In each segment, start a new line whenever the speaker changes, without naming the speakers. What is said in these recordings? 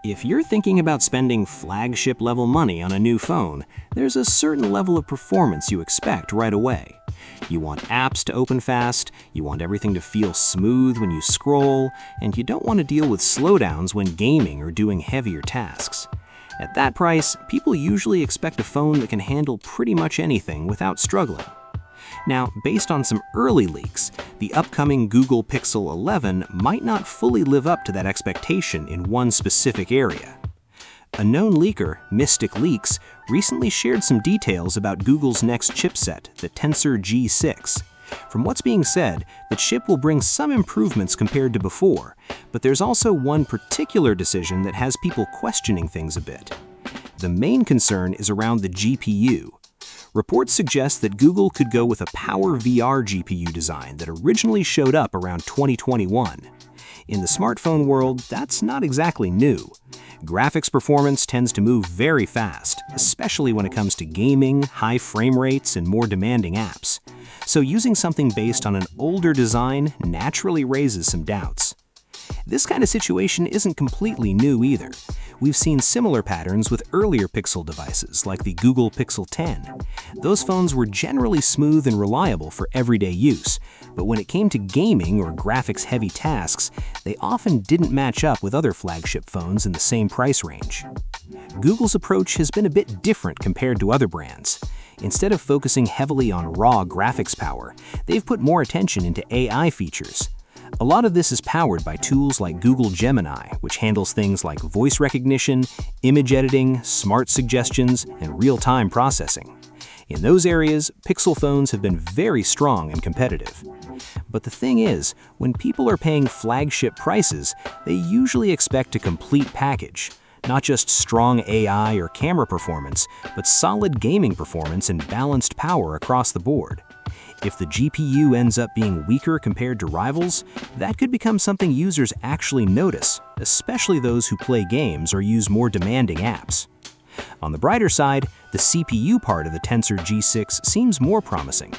If you're thinking about spending flagship-level money on a new phone, there's a certain level of performance you expect right away. You want apps to open fast, you want everything to feel smooth when you scroll, and you don't want to deal with slowdowns when gaming or doing heavier tasks. At that price, people usually expect a phone that can handle pretty much anything without struggling. Now, based on some early leaks, the upcoming Google Pixel 11 might not fully live up to that expectation in one specific area. A known leaker, Mystic Leaks, recently shared some details about Google's next chipset, the Tensor G6. From what's being said, the chip will bring some improvements compared to before, but there's also one particular decision that has people questioning things a bit. The main concern is around the GPU. Reports suggest that Google could go with a Power VR GPU design that originally showed up around 2021. In the smartphone world, that's not exactly new. Graphics performance tends to move very fast, especially when it comes to gaming, high frame rates, and more demanding apps. So using something based on an older design naturally raises some doubts. This kind of situation isn't completely new either. We've seen similar patterns with earlier Pixel devices like the Google Pixel 10. Those phones were generally smooth and reliable for everyday use, but when it came to gaming or graphics-heavy tasks, they often didn't match up with other flagship phones in the same price range. Google's approach has been a bit different compared to other brands. Instead of focusing heavily on raw graphics power, they've put more attention into AI features. A lot of this is powered by tools like Google Gemini, which handles things like voice recognition, image editing, smart suggestions, and real-time processing. In those areas, Pixel phones have been very strong and competitive. But the thing is, when people are paying flagship prices, they usually expect a complete package. Not just strong AI or camera performance, but solid gaming performance and balanced power across the board. If the GPU ends up being weaker compared to rivals, that could become something users actually notice, especially those who play games or use more demanding apps. On the brighter side, the CPU part of the Tensor G6 seems more promising.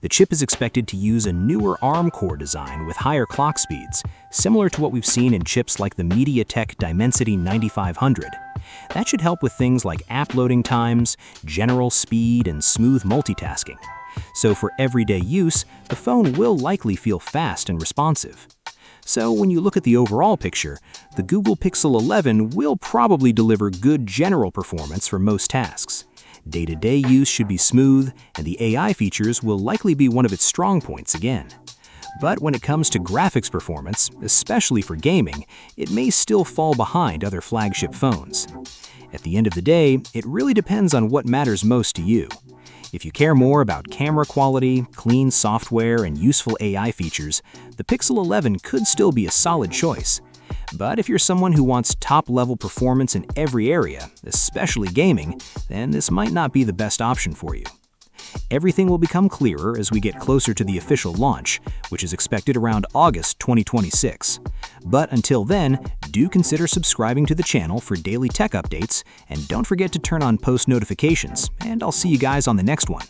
The chip is expected to use a newer ARM core design with higher clock speeds, similar to what we've seen in chips like the MediaTek Dimensity 9500. That should help with things like app loading times, general speed, and smooth multitasking. So for everyday use, the phone will likely feel fast and responsive. So when you look at the overall picture, the Google Pixel 11 will probably deliver good general performance for most tasks. Day-to-day use should be smooth, and the AI features will likely be one of its strong points again. But when it comes to graphics performance, especially for gaming, it may still fall behind other flagship phones. At the end of the day, it really depends on what matters most to you. If you care more about camera quality, clean software, and useful AI features, the Pixel 11 could still be a solid choice. But if you're someone who wants top-level performance in every area, especially gaming, then this might not be the best option for you. Everything will become clearer as we get closer to the official launch, which is expected around August 2026. But until then, do consider subscribing to the channel for daily tech updates, and don't forget to turn on post notifications, and I'll see you guys on the next one.